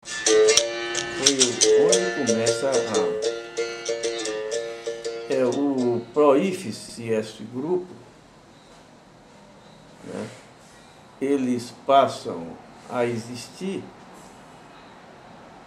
foi onde começa o Proifes e esse grupo, né, eles passam a existir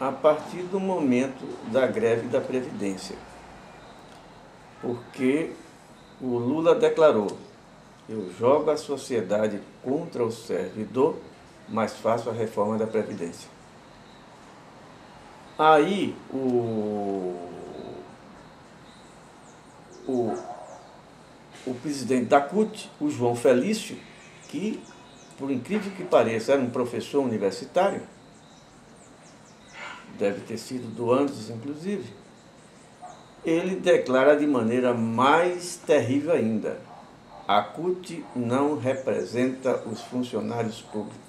a partir do momento da greve da Previdência, porque o Lula declarou: eu jogo a sociedade contra o servidor, mas faço a reforma da Previdência. Aí o presidente da CUT, o João Felício, que, por incrível que pareça, era um professor universitário, deve ter sido do Andes, inclusive, ele declara de maneira mais terrível ainda: a CUT não representa os funcionários públicos.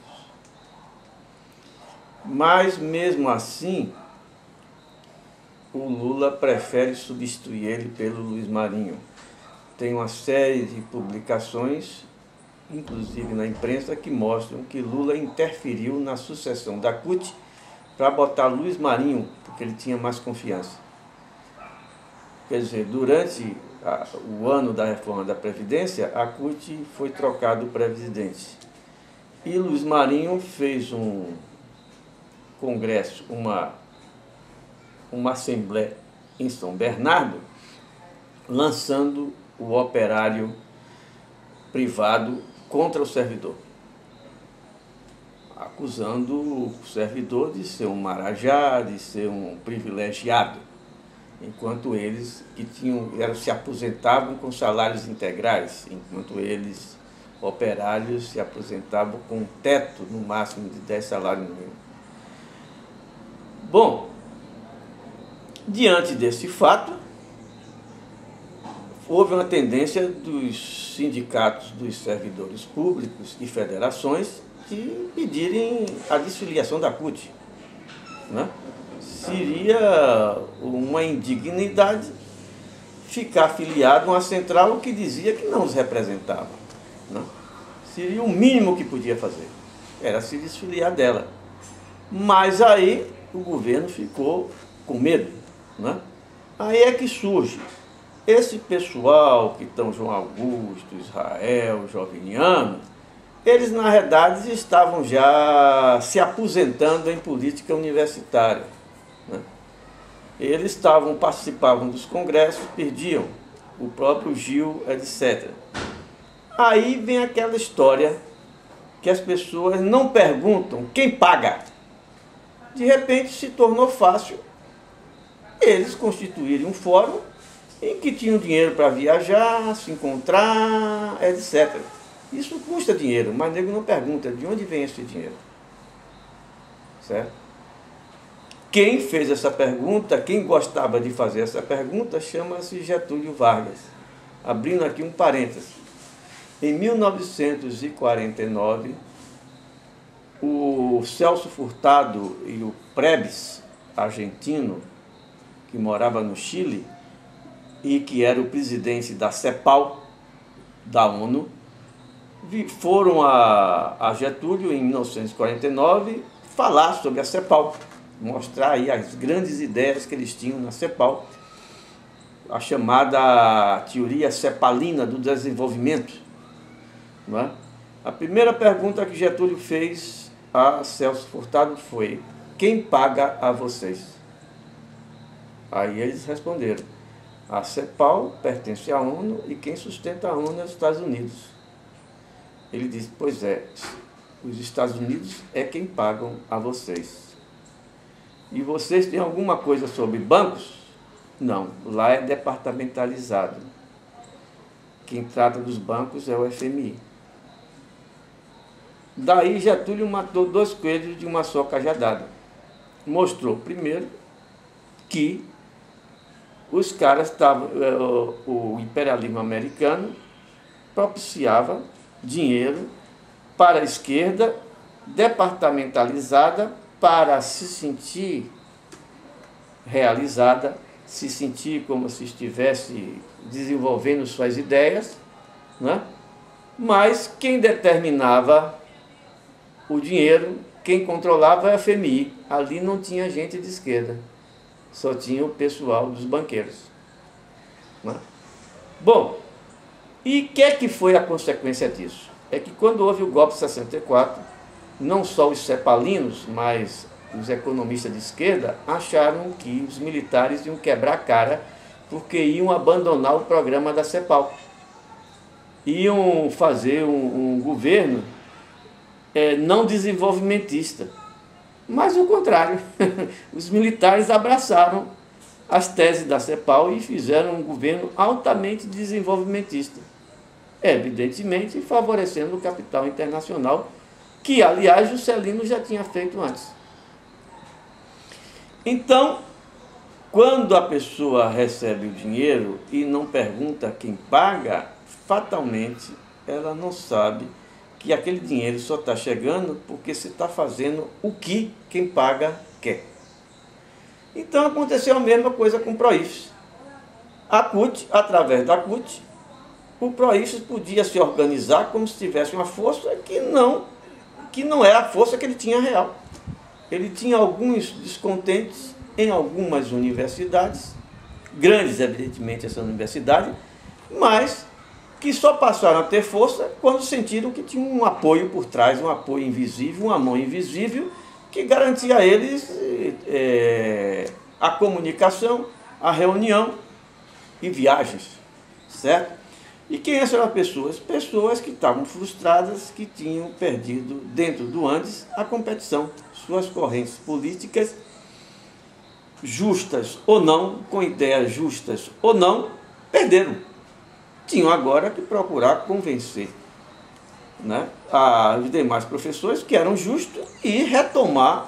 Mas, mesmo assim, o Lula prefere substituir ele pelo Luiz Marinho. Tem uma série de publicações, inclusive na imprensa, que mostram que Lula interferiu na sucessão da CUT para botar Luiz Marinho, porque ele tinha mais confiança. Quer dizer, durante o ano da reforma da Previdência, a CUT foi trocado o presidente. E Luiz Marinho fez um congresso, uma assembleia em São Bernardo, lançando o operário privado contra o servidor, acusando o servidor de ser um marajá, de ser um privilegiado, enquanto eles se aposentavam com salários integrais, enquanto eles, operários, se aposentavam com um teto no máximo de 10 salários mínimos. Bom, diante desse fato, houve uma tendência dos sindicatos dos servidores públicos e federações de pedirem a desfiliação da CUT, né? Seria uma indignidade ficar afiliado a uma central que dizia que não os representava, né? Seria o mínimo que podia fazer, era se desfiliar dela. Mas aí o governo ficou com medo, né? Aí é que surge esse pessoal que estão, João Augusto, Israel, Joviniano, eles na verdade estavam já se aposentando em política universitária, né? Eles participavam dos congressos, perdiam, o próprio Gil, etc. Aí vem aquela história que as pessoas não perguntam quem paga. De repente se tornou fácil eles constituírem um fórum em que tinham dinheiro para viajar, se encontrar, etc. Isso custa dinheiro, mas o nego não pergunta de onde vem esse dinheiro. Certo? Quem fez essa pergunta, quem gostava de fazer essa pergunta, chama-se Getúlio Vargas. Abrindo aqui um parêntese. Em 1949, o Celso Furtado e o Prebes, argentino, que morava no Chile e que era o presidente da CEPAL, da ONU, foram a Getúlio, em 1949, falar sobre a CEPAL, mostrar aí as grandes ideias que eles tinham na CEPAL, a chamada teoria cepalina do desenvolvimento, não é? A primeira pergunta que Getúlio fez a Celso Furtado foi: quem paga a vocês? Aí eles responderam: a CEPAL pertence à ONU e quem sustenta a ONU é os Estados Unidos. Ele disse: pois é, os Estados Unidos é quem pagam a vocês. E vocês têm alguma coisa sobre bancos? Não, lá é departamentalizado. Quem trata dos bancos é o FMI. Daí Getúlio matou dois coelhos de uma só cajadada. Mostrou, primeiro, que os caras estavam, o imperialismo americano propiciava dinheiro para a esquerda departamentalizada para se sentir realizada, se sentir como se estivesse desenvolvendo suas ideias, né? Mas quem determinava o dinheiro quem controlava era a FMI. Ali não tinha gente de esquerda, só tinha o pessoal dos banqueiros, né? Bom, e o que foi a consequência disso? É que quando houve o golpe de 64, não só os cepalinos, mas os economistas de esquerda acharam que os militares iam quebrar a cara porque iam abandonar o programa da CEPAL. Iam fazer um governo não desenvolvimentista. Mas o contrário, os militares abraçaram as teses da CEPAL e fizeram um governo altamente desenvolvimentista, evidentemente favorecendo o capital internacional, que aliás Juscelino já tinha feito antes. Então, quando a pessoa recebe o dinheiro e não pergunta quem paga, fatalmente ela não sabe que aquele dinheiro só está chegando porque se está fazendo o que quem paga quer. Então aconteceu a mesma coisa com o Proifes. A CUT, através da CUT, o Proifes podia se organizar como se tivesse uma força que não é a força que ele tinha real. Ele tinha alguns descontentes em algumas universidades, grandes evidentemente essa universidade, mas que só passaram a ter força quando sentiram que tinha um apoio por trás, um apoio invisível, uma mão invisível, que garantia a eles a comunicação, a reunião e viagens, certo? E quem eram as pessoas? Pessoas que estavam frustradas, que tinham perdido dentro do Andes a competição, suas correntes políticas, justas ou não, com ideias justas ou não, perderam. Tinham agora que procurar convencer, né, os demais professores que eram justos e retomar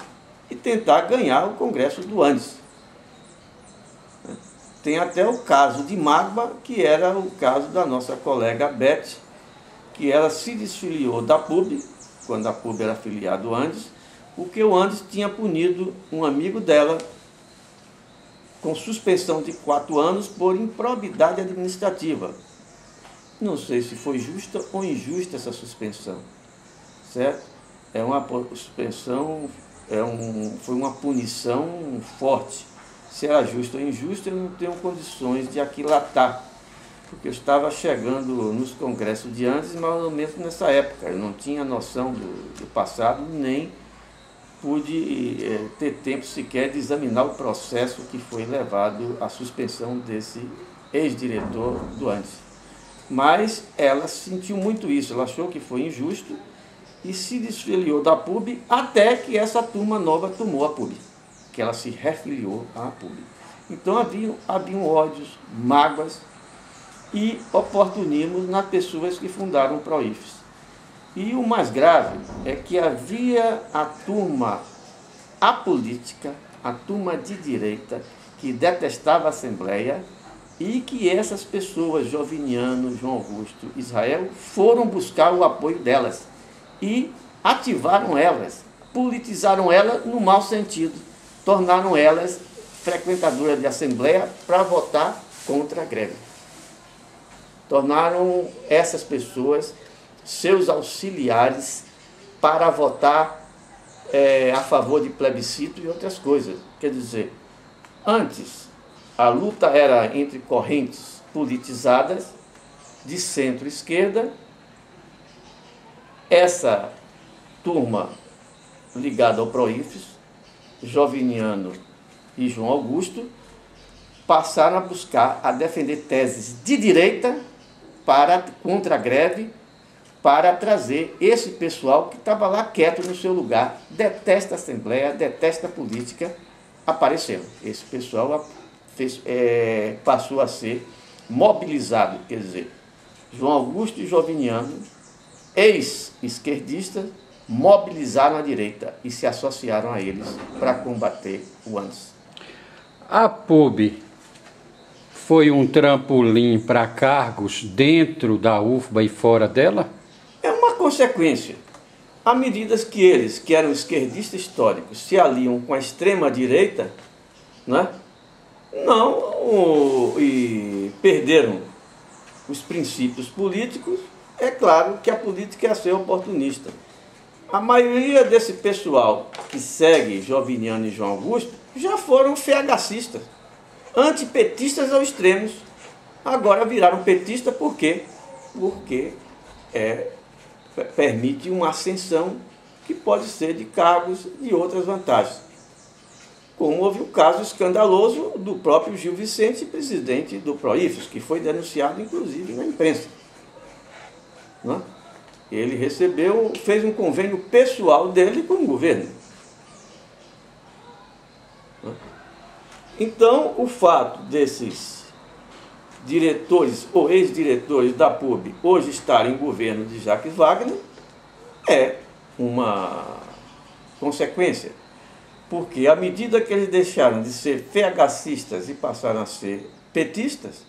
e tentar ganhar o Congresso do Andes. Tem até o caso de Magba, que era o caso da nossa colega Beth, que ela se desfiliou da PUB, quando a PUB era afiliada ao Andes, porque o Andes tinha punido um amigo dela com suspensão de 4 anos por improbidade administrativa. Não sei se foi justa ou injusta essa suspensão, certo? É uma suspensão, foi uma punição forte. Se era justo ou injusto, eu não tenho condições de aquilatar, porque eu estava chegando nos congressos de antes, mais ou menos nessa época. Eu não tinha noção do passado, nem pude ter tempo sequer de examinar o processo que foi levado à suspensão desse ex-diretor do Andes. Mas ela sentiu muito isso, ela achou que foi injusto e se desfiliou da PUB até que essa turma nova tomou a PUB, que ela se refiliou à PUB. Então haviam ódios, mágoas e oportunismos nas pessoas que fundaram o Proifes. E o mais grave é que havia a turma apolítica, a turma de direita, que detestava a Assembleia, e que essas pessoas, Joviniano, João Augusto, Israel, foram buscar o apoio delas e ativaram elas, politizaram elas no mau sentido, tornaram elas frequentadoras de Assembleia para votar contra a greve. Tornaram essas pessoas seus auxiliares para votar a favor de plebiscito e outras coisas. Quer dizer, antes a luta era entre correntes politizadas de centro-esquerda. Essa turma ligada ao Proifes, Joviniano e João Augusto, passaram a defender teses de direita contra a greve, para trazer esse pessoal que estava lá quieto no seu lugar, detesta a Assembleia, detesta a política, apareceram. Esse pessoal passou a ser mobilizado, quer dizer, João Augusto e Joviniano, ex-esquerdistas, mobilizaram a direita e se associaram a eles para combater o Andes. A PUB foi um trampolim para cargos dentro da UFBA e fora dela? É uma consequência. À medida que eles, que eram esquerdistas históricos, se aliam com a extrema-direita, né, e perderam os princípios políticos, é claro que a política é ser oportunista. A maioria desse pessoal que segue Joviniano e João Augusto já foram FHCistas, antipetistas ao extremos. Agora viraram petistas por quê? Porque permite uma ascensão que pode ser de cargos e outras vantagens. Como houve o caso escandaloso do próprio Gil Vicente, presidente do Proifes, que foi denunciado inclusive na imprensa. Não é? Ele fez um convênio pessoal dele com o governo. Então, o fato desses diretores ou ex-diretores da PUB hoje estarem em governo de Jacques Wagner é uma consequência, porque à medida que eles deixaram de ser FHCistas e passaram a ser petistas,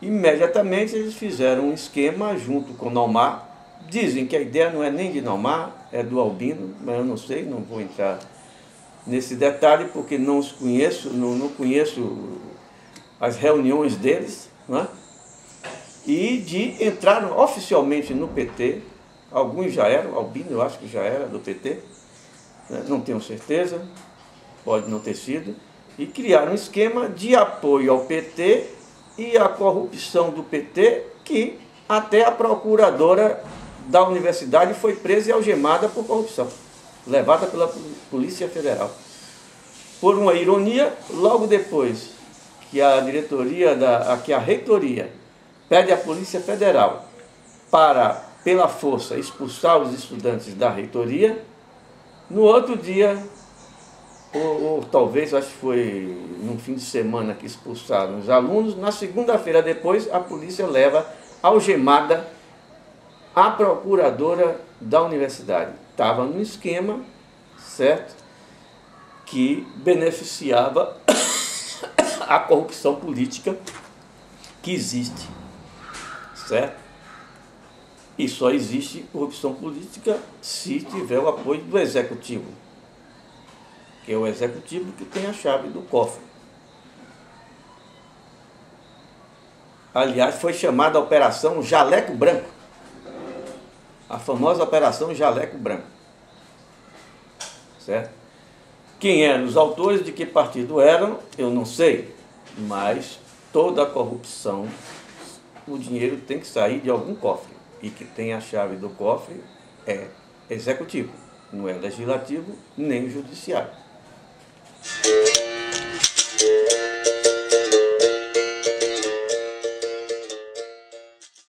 imediatamente eles fizeram um esquema junto com Naumar. Dizem que a ideia não é nem de Naumar, é do Albino, mas eu não sei, não vou entrar nesse detalhe porque não os conheço, não conheço as reuniões deles, não é? E de entrar oficialmente no PT, alguns já eram, Albino eu acho que já era do PT, né? Não tenho certeza, pode não ter sido, e criaram um esquema de apoio ao PT e à corrupção do PT, que até a procuradora da universidade foi presa e algemada por corrupção, levada pela Polícia Federal. Por uma ironia, logo depois que a reitoria pede à Polícia Federal para, pela força, expulsar os estudantes da reitoria, no outro dia, ou talvez, acho que foi no fim de semana que expulsaram os alunos, na segunda-feira depois, a polícia leva algemada a procuradora da universidade. Estava num esquema, certo, que beneficiava a corrupção política que existe, certo? E só existe corrupção política se tiver o apoio do executivo, que é o executivo que tem a chave do cofre. Aliás, foi chamada a Operação Jaleco Branco. A famosa Operação Jaleco Branco. Certo? Quem eram os autores, de que partido eram, eu não sei. Mas toda a corrupção, o dinheiro tem que sair de algum cofre. E que tem a chave do cofre é executivo. Não é legislativo, nem judiciário.